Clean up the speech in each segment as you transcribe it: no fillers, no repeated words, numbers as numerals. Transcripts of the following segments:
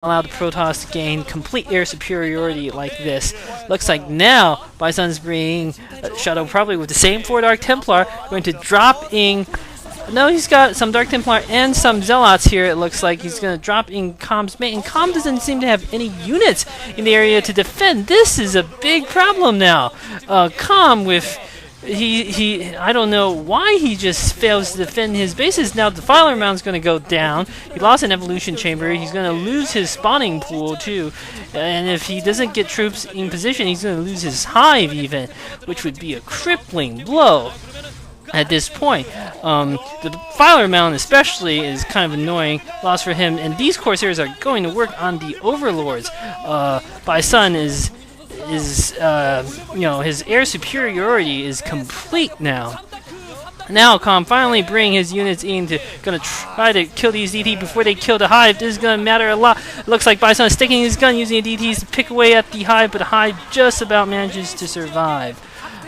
allow the Protoss to gain complete air superiority like this. Looks like now By.sun's bringing Shuttle probably with the same 4 Dark Templar, going to drop in. No, he's got some Dark Templar and some Zealots here. It looks like he's going to drop in Com's mate, and Com doesn't seem to have any units in the area to defend. This is a big problem now. Com with I don't know why he just fails to defend his bases. Now the Defiler Mound's going to go down. He lost an evolution chamber. He's going to lose his spawning pool too. And if he doesn't get troops in position, he's going to lose his hive even, which would be a crippling blow at this point. The Defiler Mound especially is kind of annoying loss for him. And these Corsairs are going to work on the Overlords. By.sun is his air superiority is complete now. Now Com finally bring his units in to gonna try to kill these DT before they kill the hive. This is gonna matter a lot. It looks like By.sun is sticking his gun using the DTs to pick away at the hive, but the hive just about manages to survive.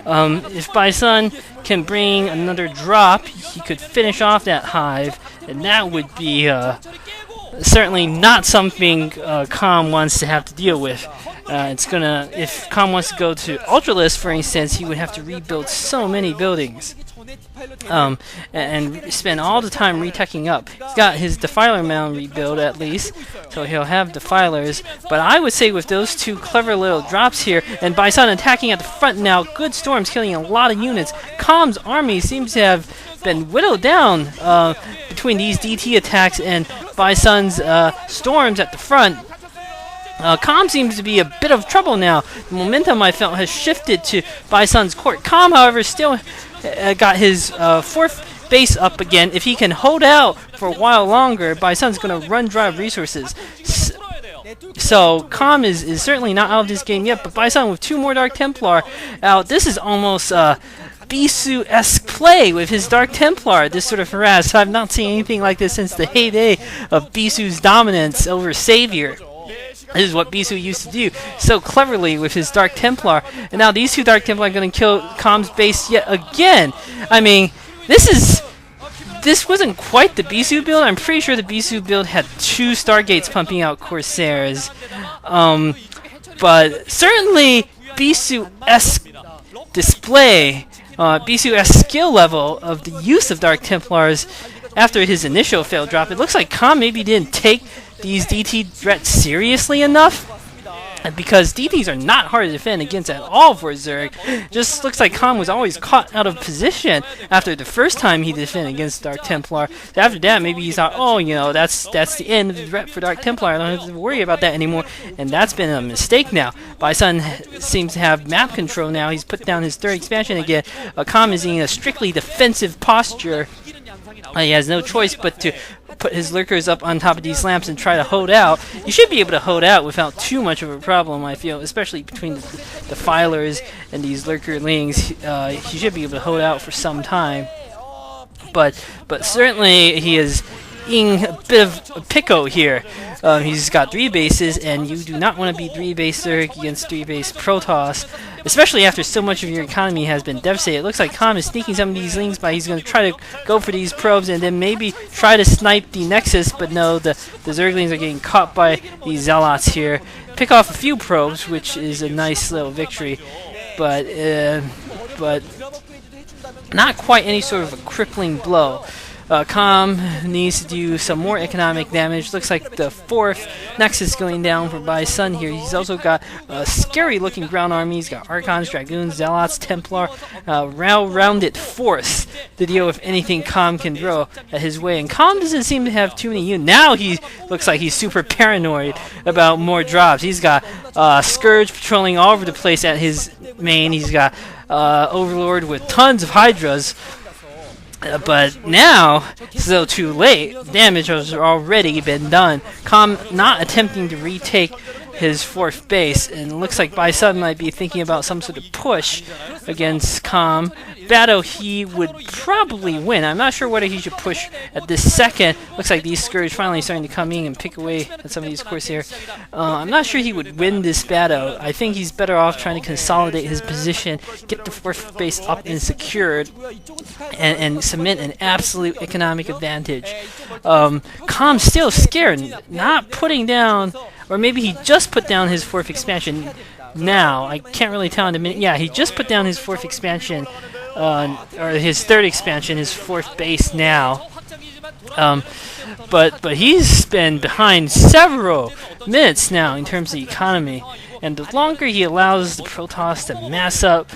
If By.sun can bring another drop, he could finish off that hive, and that would be certainly not something Com wants to have to deal with. If Com wants to go to Ultralisk, for instance, he would have to rebuild so many buildings. And spend all the time reteching up. He's got his Defiler Mound rebuild at least, so he'll have Defilers. But I would say with those two clever little drops here, and By.sun attacking at the front now, good storms killing a lot of units. Com's army seems to have been whittled down between these DT attacks and By.sun's storms at the front. Com seems to be a bit of trouble now. The momentum I felt has shifted to By.sun's court. Com, however, still got his 4th base up again. If he can hold out for a while longer, By.sun's going to run dry of resources. So Com is certainly not out of this game yet, but By.sun with 2 more Dark Templar out. This is almost By.su-esque play with his Dark Templar, this sort of harass. I've not seen anything like this since the heyday of By.su's dominance over Savior. This is what By.su used to do so cleverly with his Dark Templar. And now these 2 Dark Templar are going to kill Com's base yet again. I mean, this wasn't quite the By.su build. I'm pretty sure the By.su build had 2 Stargates pumping out Corsairs. But certainly By.su-esque display, By.su-esque skill level of the use of Dark Templars after his initial failed drop. It looks like Com maybe didn't take these DT threats seriously enough, because DTs are not hard to defend against at all for Zerg. Just looks like Com was always caught out of position after the first time he defended against Dark Templar. So after that, maybe he thought, oh, that's the end of the threat for Dark Templar. I don't have to worry about that anymore. And that's been a mistake now. By.sun seems to have map control now. He's put down his 3rd expansion again. Com is in a strictly defensive posture. He has no choice but to put his lurkers up on top of these lamps and try to hold out. You should be able to hold out without too much of a problem, I feel, especially between the Defilers and these lurkerlings. He should be able to hold out for some time. But certainly he is in a bit of a pickle here. He's got 3 bases, and you do not want to be 3-base Zerg against 3-base Protoss, especially after so much of your economy has been devastated. It looks like Com is sneaking some of these lings by. He's going to try to go for these probes and then maybe try to snipe the Nexus, but no, the Zerglings are getting caught by these Zealots here. Pick off a few probes, which is a nice little victory, but not quite any sort of a crippling blow. Com needs to do some more economic damage. Looks like the 4th Nexus going down for By.sun here. He's also got a scary looking ground army. He's got Archons, Dragoons, Zealots, Templar, well-rounded force to deal with anything Com can throw at his way. And Com doesn't seem to have too many units. Now he looks like he's super paranoid about more drops. He's got Scourge patrolling all over the place at his main. He's got Overlord with tons of Hydras. But now, still too late. Damage has already been done. Com not attempting to retake his 4th base, and it looks like By.sun might be thinking about some sort of push against Com. Battle he would probably win. I'm not sure whether he should push at this second. Looks like these Scourge finally starting to come in and pick away at some of these Corsair. I'm not sure he would win this battle. I think he's better off trying to consolidate his position, get the 4th base up and secured, and cement an absolute economic advantage. Com's still scared, not putting down, or maybe he just put down his 4th expansion now. I can't really tell in a minute. Yeah, he just put down his 4th expansion, or his 3rd expansion, his 4th base now. But he's been behind several minutes now in terms of the economy. And the longer he allows the Protoss to mass up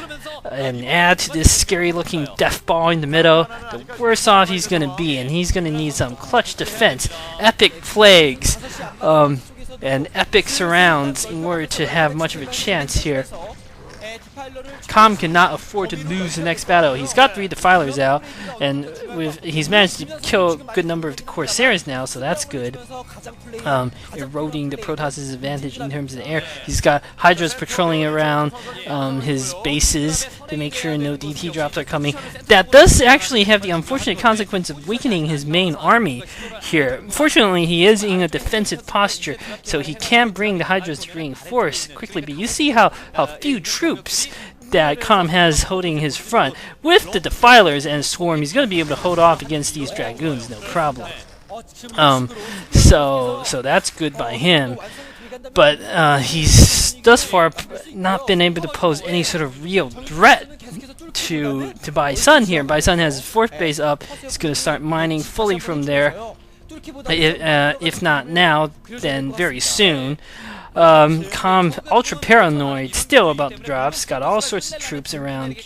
and add to this scary-looking death ball in the middle, the worse off he's going to be. And he's going to need some clutch defense, epic plagues, and epic surrounds in order to have much of a chance here. Com cannot afford to lose the next battle. He's got 3 Defilers out, and he's managed to kill a good number of the Corsairs now, so that's good. Eroding the Protoss' advantage in terms of the air. He's got Hydras patrolling around his bases to make sure no DT drops are coming. That does actually have the unfortunate consequence of weakening his main army here. Fortunately, he is in a defensive posture, so he can bring the Hydras to reinforce quickly, but you see how few troops that Com has holding his front. With the Defilers and Swarm, he's going to be able to hold off against these Dragoons, no problem. So that's good by him. But he's thus far not been able to pose any sort of real threat to By.sun here. By.sun has his 4th base up. He's going to start mining fully from there. If not now, then very soon. Com ultra paranoid still about the drops, got all sorts of troops around,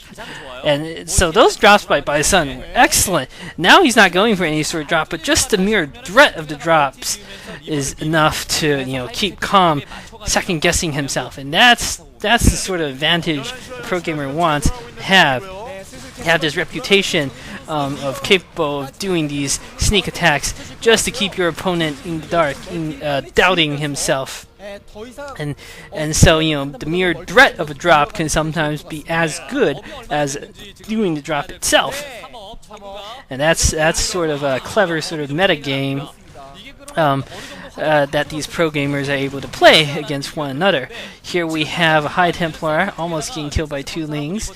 and so those drops by By.sun were excellent. Now he's not going for any sort of drop, but just the mere threat of the drops is enough to keep Com second guessing himself, and that's the sort of advantage the pro gamer wants. Have this reputation of capable of doing these sneak attacks just to keep your opponent in the dark, doubting himself. And so the mere threat of a drop can sometimes be as good as doing the drop itself, and that's sort of a clever sort of meta game that these pro gamers are able to play against one another. Here we have a High Templar almost getting killed by 2 Lings.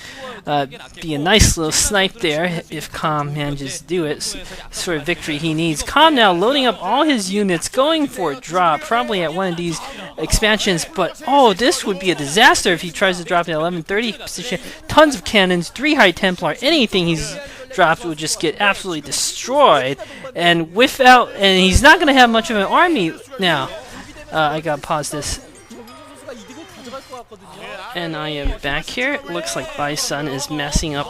Be a nice little snipe there if Com manages to do it. Sort of victory he needs. Com now loading up all his units, going for a drop, probably at one of these expansions, but this would be a disaster if he tries to drop in 1130 position. Tons of cannons, 3 High Templar, anything he's dropped would just get absolutely destroyed, and he's not going to have much of an army now. I gotta pause this. And I am back here. It looks like By.sun is massing up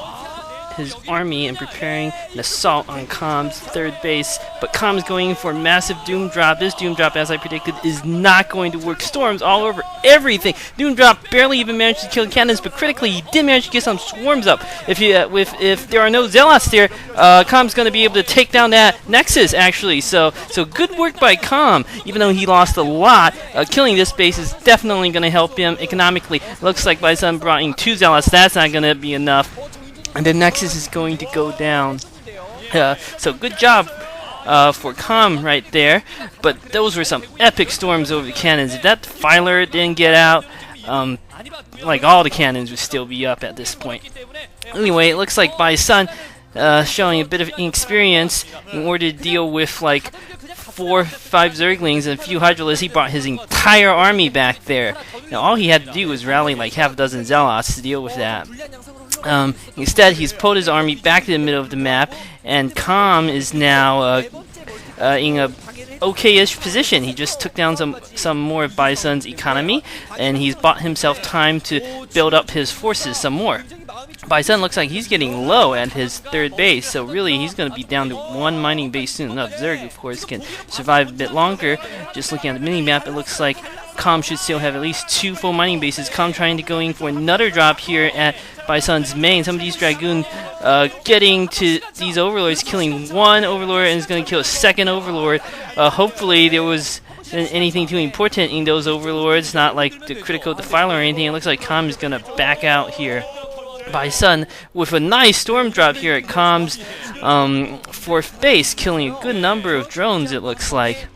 his army and preparing an assault on Com's 3rd base, but Com's going for a massive Doom Drop. This Doom Drop, as I predicted, is not going to work. Storms all over everything. Doom Drop barely even managed to kill cannons, but critically he did manage to get some swarms up. If there are no Zealots there, Com's going to be able to take down that Nexus, actually. So good work by Com, even though he lost a lot. Killing this base is definitely going to help him economically. Looks like By.sun brought in 2 Zealots. That's not going to be enough. And the Nexus is going to go down. So good job for Com right there. But those were some epic storms over the cannons. If that Defiler didn't get out, like all the cannons would still be up at this point. Anyway, it looks like By.sun showing a bit of inexperience in order to deal with like 4 or 5 Zerglings and a few Hydralisks. He brought his entire army back there. Now all he had to do was rally like half a dozen Zealots to deal with that. Instead, he's pulled his army back to the middle of the map, and Com is now in a okay-ish position. He just took down some more of By.sun's economy, and he's bought himself time to build up his forces some more. By.sun looks like he's getting low at his 3rd base, so really he's going to be down to 1 mining base soon enough. Zerg, of course, can survive a bit longer. Just looking at the mini-map, it looks like Com should still have at least 2 full mining bases. Com trying to go in for another drop here at By.sun's main. Some of these Dragoon getting to these Overlords, killing 1 Overlord, and is going to kill a 2nd Overlord. Hopefully there was anything too important in those overlords, not like the critical defiler or anything. It looks like Com is gonna back out here. By.sun with a nice storm drop here at Com's 4th base, killing a good number of drones, it looks like.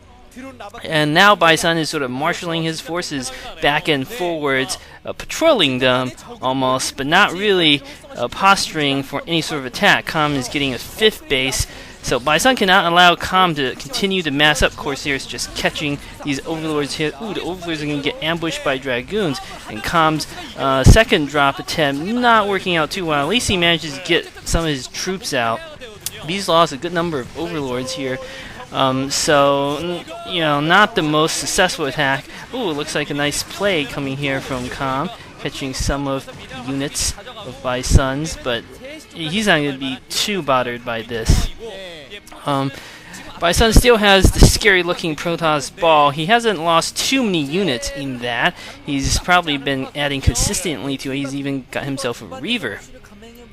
And now By.sun is sort of marshalling his forces back and forwards, patrolling them almost, but not really posturing for any sort of attack. Com is getting a 5th base, so By.sun cannot allow Com to continue to mass up Corsairs, just catching these overlords here. Ooh, the overlords are going to get ambushed by dragoons, and Com's 2nd drop attempt not working out too well. At least he manages to get some of his troops out. He's lost a good number of overlords here. So, you know, not the most successful attack. Ooh, looks like a nice play coming here from Com, catching some of the units of By.sun's, but he's not going to be too bothered by this. By.sun still has the scary looking Protoss ball. He hasn't lost too many units in that. He's probably been adding consistently to it. He's even got himself a Reaver.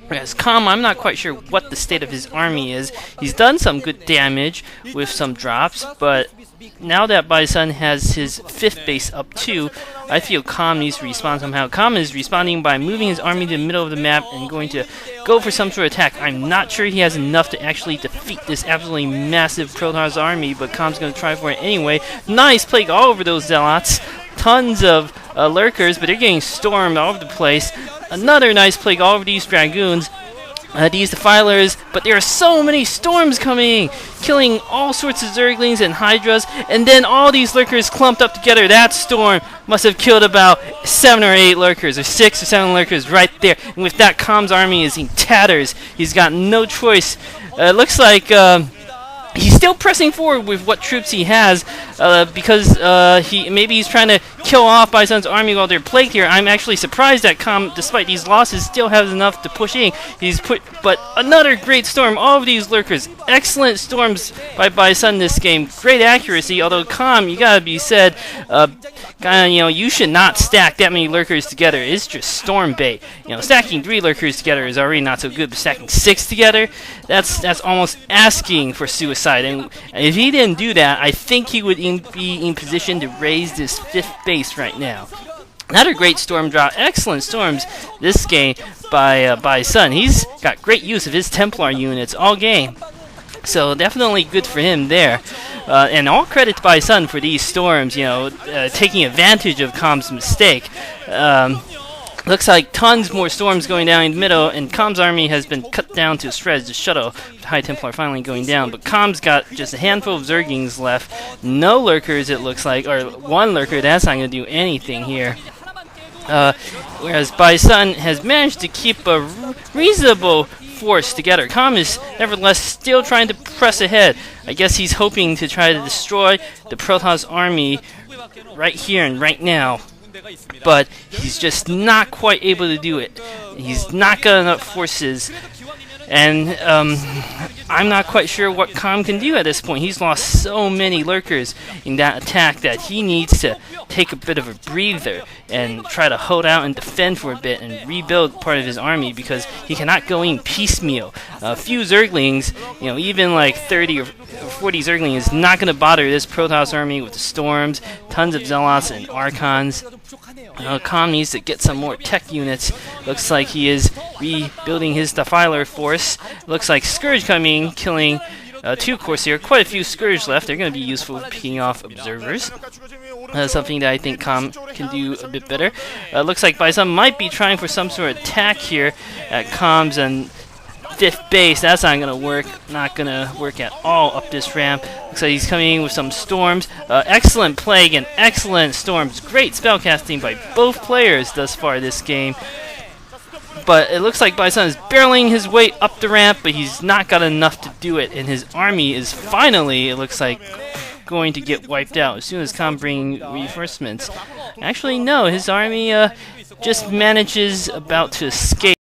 Whereas Com, I'm not quite sure what the state of his army is. He's done some good damage with some drops, but now that By.sun has his 5th base up too, I feel Com needs to respond somehow. Com is responding by moving his army to the middle of the map and going to go for some sort of attack. I'm not sure he has enough to actually defeat this absolutely massive Protoss army, but Com's going to try for it anyway. Nice plague all over those zealots. Tons of lurkers, but they're getting stormed all over the place. Another nice plague all over these dragoons, these defilers, but there are so many storms coming, killing all sorts of zerglings and hydras, and then all these lurkers clumped up together. That storm must have killed about 7 or 8 lurkers, or 6 or 7 lurkers right there. And with that, Com's army is in tatters. He's got no choice. It looks like he's still pressing forward with what troops he has, because maybe he's trying to kill off By.sun's army while they're plagued here. I'm actually surprised that Com, despite these losses, still has enough to push in. But another great storm. All of these lurkers, excellent storms by.sun this game. Great accuracy. Although Com, you gotta be said, you should not stack that many lurkers together. It's just storm bait. Stacking 3 lurkers together is already not so good, but stacking 6 together, that's almost asking for suicide. And if he didn't do that, I think he would be in position to raise this 5th base right now. Another great storm drop. Excellent storms this game by.sun. He's got great use of his Templar units all game. So definitely good for him there. And all credit to By.sun for these storms, taking advantage of Com's mistake. Looks like tons more storms going down in the middle, and Com's army has been cut down to shreds. The shuttle, with High Templar finally going down, but Com's got just a handful of Zerglings left. No lurkers, it looks like, or 1 lurker. That's not going to do anything here. Whereas By.sun has managed to keep a reasonable force together. Com is nevertheless still trying to press ahead. I guess he's hoping to try to destroy the Protoss army right here and right now. But he's just not quite able to do it. He's not got enough forces, and I'm not quite sure what Com can do at this point. He's lost so many lurkers in that attack that he needs to take a bit of a breather and try to hold out and defend for a bit and rebuild part of his army, because he cannot go in piecemeal. A few Zerglings, even like 30 or 40 Zerglings is not going to bother this Protoss army with the storms, tons of Zealots and Archons. Com needs to get some more tech units. Looks like he is rebuilding his Defiler force. Looks like Scourge coming, killing 2 Corsair. Quite a few Scourge left. They're going to be useful for picking off observers. Something that I think Com can do a bit better. Looks like By.sun might be trying for some sort of attack here at Com's and 5th base. That's not going to work. Not going to work at all up this ramp. Looks like he's coming in with some storms. Excellent plague and excellent storms. Great spellcasting by both players thus far this game. But it looks like By.sun is barreling his way up the ramp, but he's not got enough to do it. And his army is finally, it looks like, going to get wiped out as soon as Com bring reinforcements. Actually, no. His army just manages about to escape.